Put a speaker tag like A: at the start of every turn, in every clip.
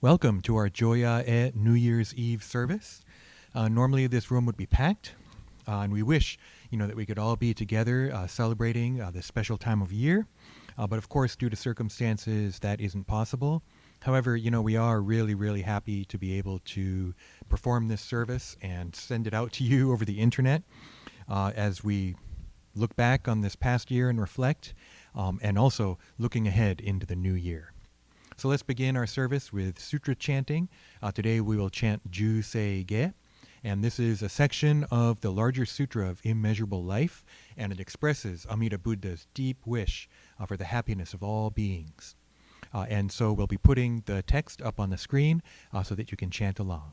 A: Welcome to our Joya-e New Year's Eve service. Normally this room would be packed, and we wish, that we could all be together celebrating this special time of year. But of course, due to circumstances, that isn't possible. However, we are really, really happy to be able to perform this service and send it out to you over the internet as we look back on this past year and reflect, and also looking ahead into the new year. So let's begin our service with Sutra Chanting. Today we will chant Ju-sei-ge, and this is a section of the larger Sutra of Immeasurable Life, and it expresses Amida Buddha's deep wish for the happiness of all beings. And so we'll be putting the text up on the screen so that you can chant along.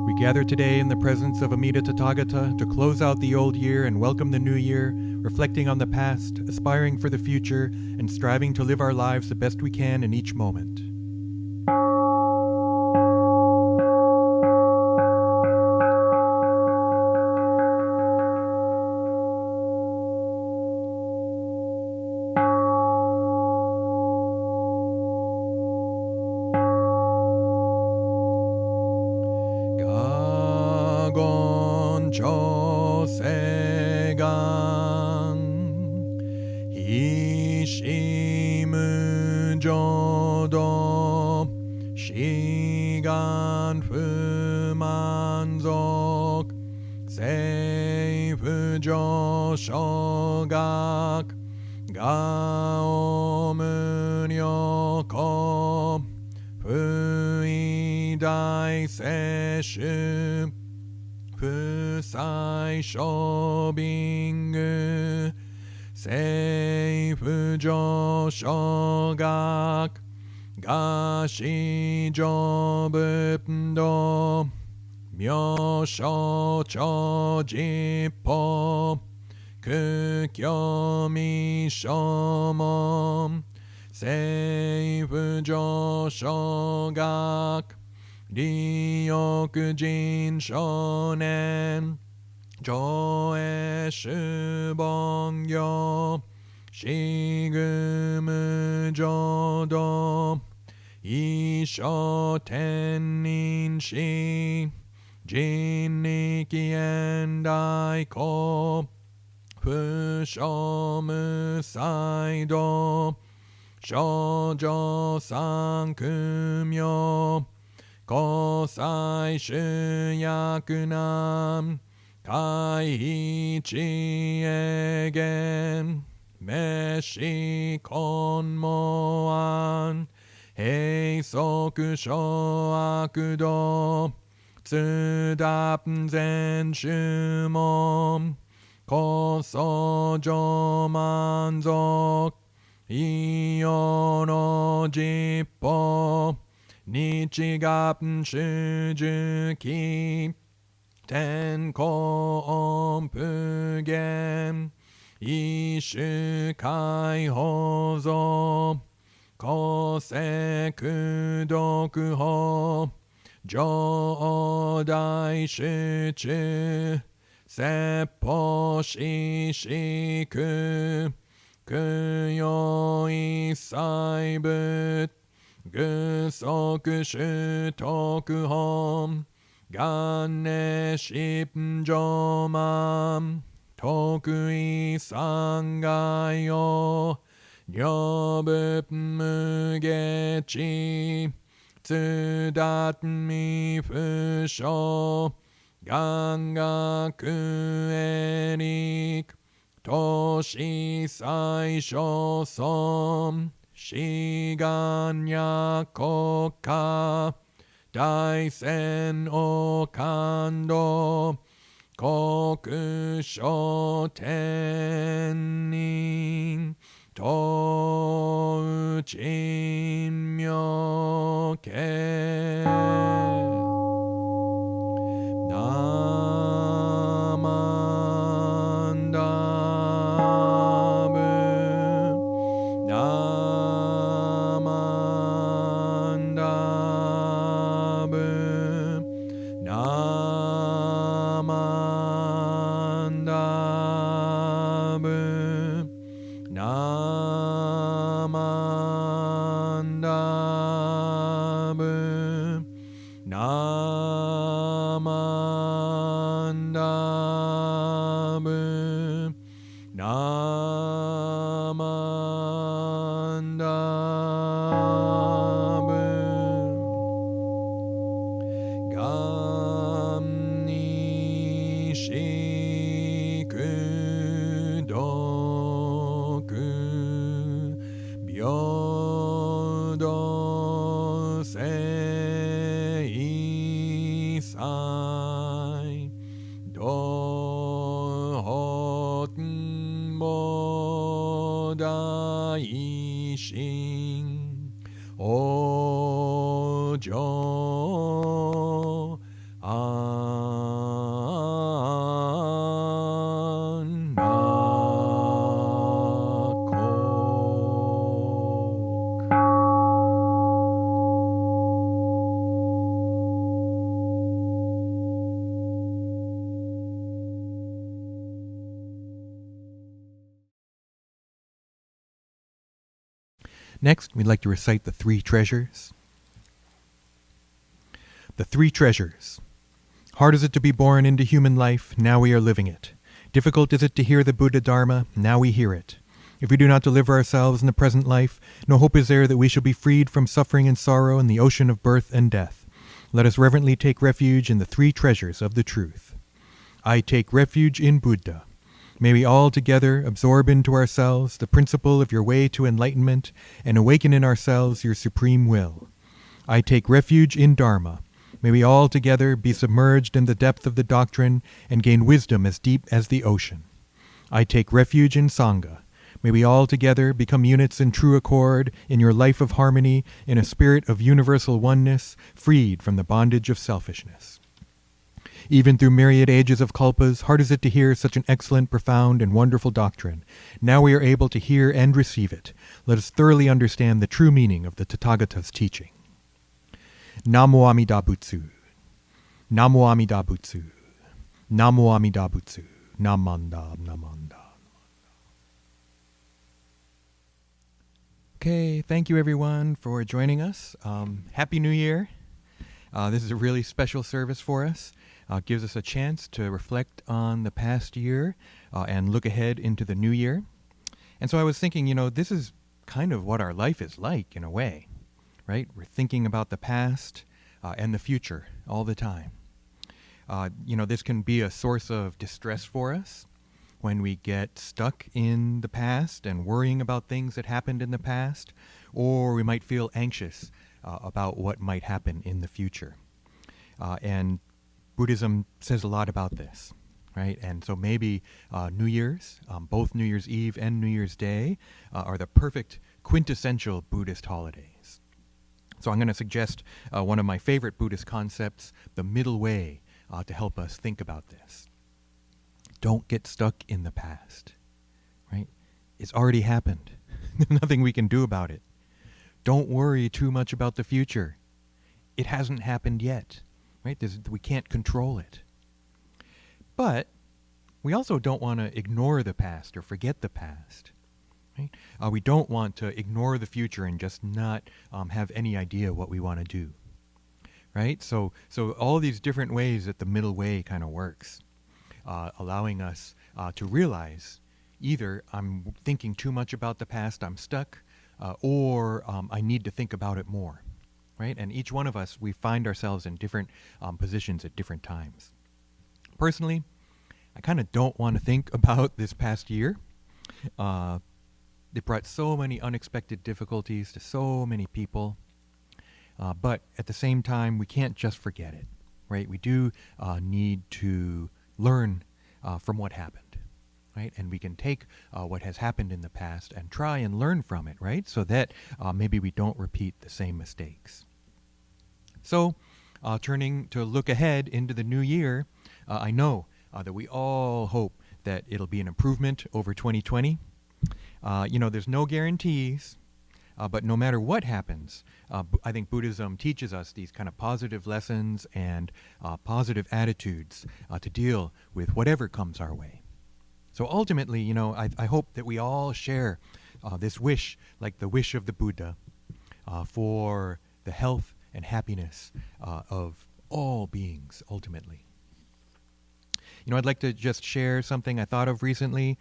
A: We gather today in the presence of Amida Tathagata to close out the old year and welcome the new year, reflecting on the past, aspiring for the future, and striving to live our lives the best we can in each moment. Ryokujin shonen Joe shubongyo Shigumu jodo Isho tenin shi Jinniki and Daiko Fushomu saido Shoujo sankumyo Kosai shunyakunam Kaiichi egen Meshi konmoan Heisoku shoakudo Tsudapen zen shumon Kosojo manzok Iyo no jippo Nichigapen shujuki Tenko onpugen Ishu kai hozo Koseku dokuho Jodai shuchu Seppo shishiku Kuyo isai but Gusoku shutoku hom Ganne shipjomam Tokui sangayo Nyobup mugechi Tsudatmi fusho Gangaku erik Toshi saisho som Shiganya koka Daisen o kando Kokusho tenin Touchin myoke Namandabu shing ojo anakok. Next, we'd like to recite the three treasures. The three treasures. Hard is it to be born into human life, now we are living it. Difficult is it to hear the Buddha Dharma, now we hear it. If we do not deliver ourselves in the present life, no hope is there that we shall be freed from suffering and sorrow in the ocean of birth and death. Let us reverently take refuge in the three treasures of the truth. I take refuge in Buddha. May we all together absorb into ourselves the principle of your way to enlightenment and awaken in ourselves your supreme will. I take refuge in Dharma. May we all together be submerged in the depth of the doctrine and gain wisdom as deep as the ocean. I take refuge in Sangha. May we all together become units in true accord in your life of harmony in a spirit of universal oneness, freed from the bondage of selfishness. Even through myriad ages of kalpas, hard is it to hear such an excellent, profound, and wonderful doctrine. Now we are able to hear and receive it. Let us thoroughly understand the true meaning of the Tathagata's teaching. Namo Amida Butsu. Namo Amida Butsu. Namo Amida Butsu. Namanda, Namanda. Okay, thank you everyone for joining us. Happy New Year. This is a really special service for us. Gives us a chance to reflect on the past year and look ahead into the new year. And so I was thinking, this is kind of what our life is like in a way, right? We're thinking about the past and the future all the time. This can be a source of distress for us when we get stuck in the past and worrying about things that happened in the past, or we might feel anxious about what might happen in the future. And Buddhism says a lot about this, right? And so maybe New Year's, both New Year's Eve and New Year's Day, are the perfect quintessential Buddhist holidays. So I'm going to suggest one of my favorite Buddhist concepts, the middle way, to help us think about this. Don't get stuck in the past, right? It's already happened. Nothing we can do about it. Don't worry too much about the future. It hasn't happened yet, right? We can't control it. But we also don't want to ignore the past or forget the past, right? We don't want to ignore the future and just not have any idea what we want to do, right? So all these different ways that the middle way kind of works, allowing us to realize either I'm thinking too much about the past, I'm stuck, or I need to think about it more, right? And each one of us, we find ourselves in different positions at different times. Personally, I kind of don't want to think about this past year. It brought so many unexpected difficulties to so many people. But at the same time, we can't just forget it, right? We do need to learn from what happened, right? And we can take what has happened in the past and try and learn from it, right? So that maybe we don't repeat the same mistakes. So, turning to look ahead into the new year, I know that we all hope that it'll be an improvement over 2020. There's no guarantees, but no matter what happens, I think Buddhism teaches us these kind of positive lessons and positive attitudes to deal with whatever comes our way. So ultimately, I hope that we all share this wish, like the wish of the Buddha, for the health and happiness of all beings, ultimately. I'd like to just share something I thought of recently.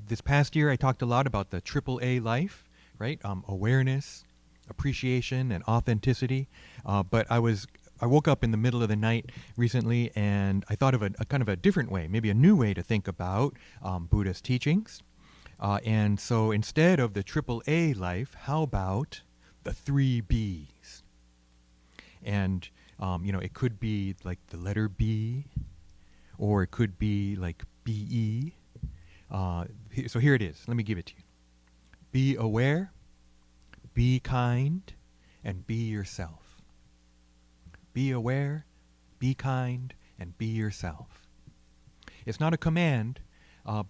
A: This past year, I talked a lot about the AAA life, right? Awareness, appreciation, and authenticity. But I woke up in the middle of the night recently, and I thought of a kind of a different way, maybe a new way to think about Buddha's teachings. And so instead of the AAA life, how about the 3 Bs? And, it could be like the letter B, or it could be like BE. So here it is. Let me give it to you. Be aware, be kind, and be yourself. Be aware, be kind, and be yourself. It's not a command,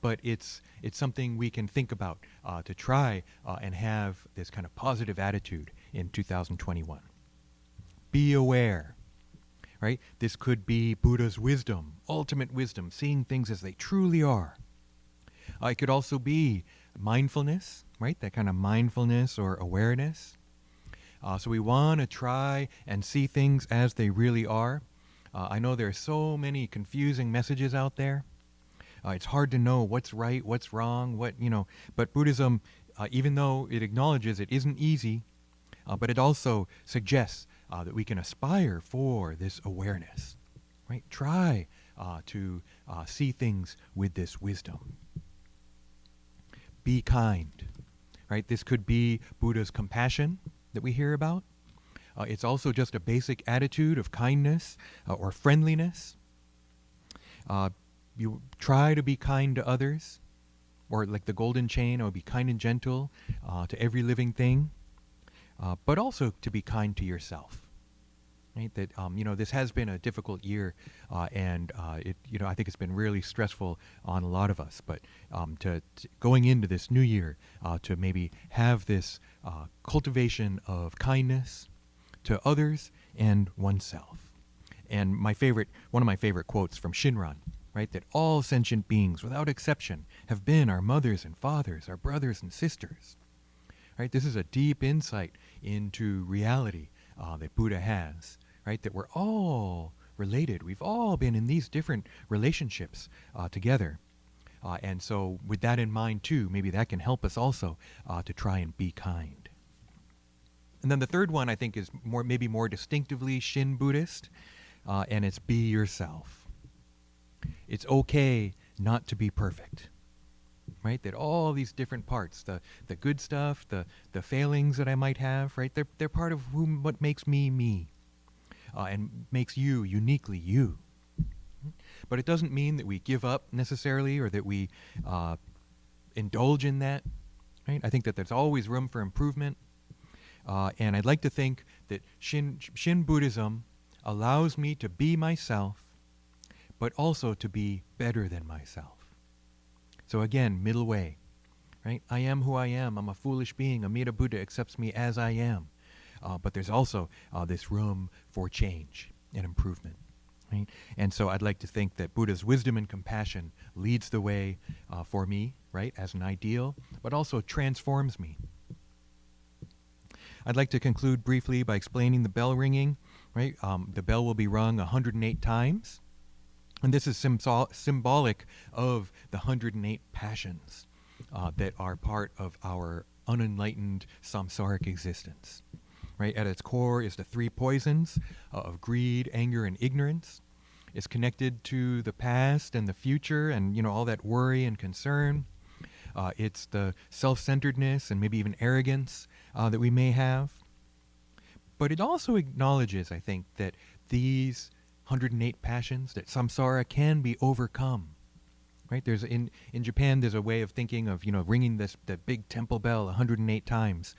A: but it's something we can think about to try and have this kind of positive attitude in 2021. Be aware, right? This could be Buddha's wisdom, ultimate wisdom, seeing things as they truly are. It could also be mindfulness, right? That kind of mindfulness or awareness. So we want to try and see things as they really are. I know there are so many confusing messages out there. It's hard to know what's right, what's wrong, but Buddhism, even though it acknowledges it isn't easy, but it also suggests that we can aspire for this awareness, right? Try to see things with this wisdom. Be kind, right? This could be Buddha's compassion that we hear about. It's also just a basic attitude of kindness or friendliness. You try to be kind to others, or like the golden chain, be kind and gentle to every living thing, but also to be kind to yourself. Right? That this has been a difficult year, and I think it's been really stressful on a lot of us. But to going into this new year, to maybe have this cultivation of kindness to others and oneself. And one of my favorite quotes from Shinran, right? That all sentient beings, without exception, have been our mothers and fathers, our brothers and sisters. Right? This is a deep insight into reality that Buddha has. Right? That we're all related. We've all been in these different relationships together. And so with that in mind too, maybe that can help us also to try and be kind. And then the third one I think is maybe more distinctively Shin Buddhist, and it's be yourself. It's okay not to be perfect. Right? That all these different parts, the good stuff, the failings that I might have, right? They're part of what makes me me. And makes you uniquely you. But it doesn't mean that we give up necessarily, or that we indulge in that. Right? I think that there's always room for improvement. And I'd like to think that Shin Buddhism allows me to be myself, but also to be better than myself. So again, middle way. Right? I am who I am. I'm a foolish being. Amida Buddha accepts me as I am. But there's also this room for change and improvement. Right? And so I'd like to think that Buddha's wisdom and compassion leads the way for me, right, as an ideal, but also transforms me. I'd like to conclude briefly by explaining the bell ringing. Right? The bell will be rung 108 times. And this is symbolic of the 108 passions that are part of our unenlightened samsaric existence. Right? At its core is the three poisons of greed, anger, and ignorance. It's connected to the past and the future and, all that worry and concern. It's the self-centeredness and maybe even arrogance that we may have. But it also acknowledges, I think, that these 108 passions, that samsara can be overcome. Right? There's in Japan, there's a way of thinking of, ringing the big temple bell 108 times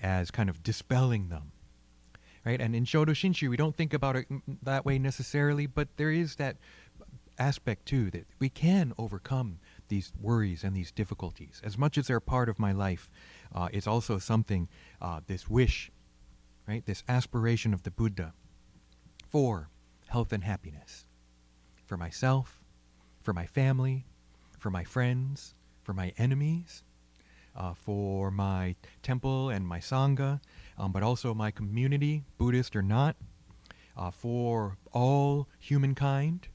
A: as kind of dispelling them. Right? And in Shodo Shinshi, we don't think about it that way necessarily, but there is that aspect too, that we can overcome these worries and these difficulties. As much as they're part of my life, it's also something, this wish, right? This aspiration of the Buddha for health and happiness, for myself, for my family, for my friends, for my enemies, for my temple and my sangha, but also my community, Buddhist or not, for all humankind,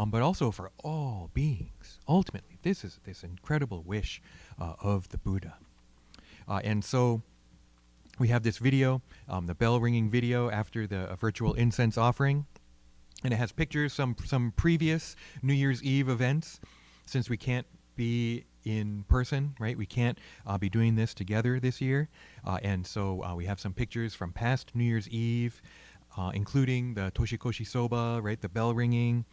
A: but also for all beings. Ultimately, this is this incredible wish of the Buddha. And so we have this video, the bell ringing video after the virtual incense offering. And it has pictures, some previous New Year's Eve events, since we can't be in person, right? We can't be doing this together this year. And so we have some pictures from past New Year's Eve, including the Toshikoshi Soba, right? The bell ringing.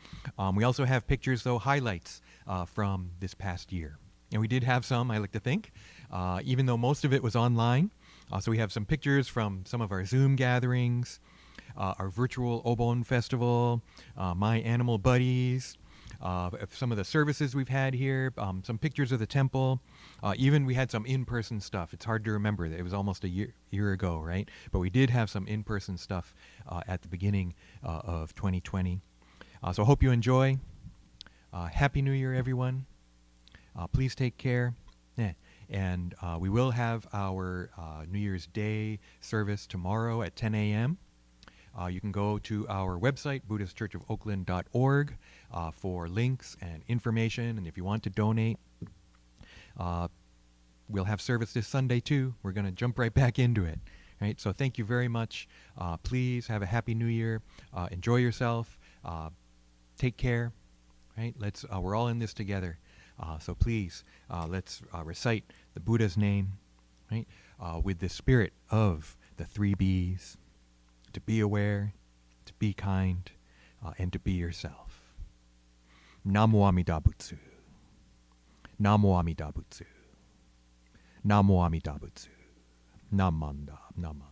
A: We also have pictures, though, highlights from this past year. And we did have some, I like to think, even though most of it was online. So we have some pictures from some of our Zoom gatherings, our virtual Obon festival, my animal buddies, some of the services we've had here, some pictures of the temple. Even we had some in-person stuff. It's hard to remember. It was almost a year ago, right? But we did have some in-person stuff at the beginning of 2020. So I hope you enjoy. Happy New Year, everyone. Please take care. And we will have our New Year's Day service tomorrow at 10 a.m. You can go to our website, BuddhistChurchOfOakland.org, for links and information. And if you want to donate, we'll have service this Sunday too. We're going to jump right back into it. Right? So thank you very much. Please have a happy New Year. Enjoy yourself. Take care. Right? We're all in this together. So please, let's recite the Buddha's name, right? With the spirit of the 3 B's: to be aware, to be kind, and to be yourself. Namo Amida Butsu. Namo Amida Butsu. Namo Amida Butsu. Namanda. Namanda.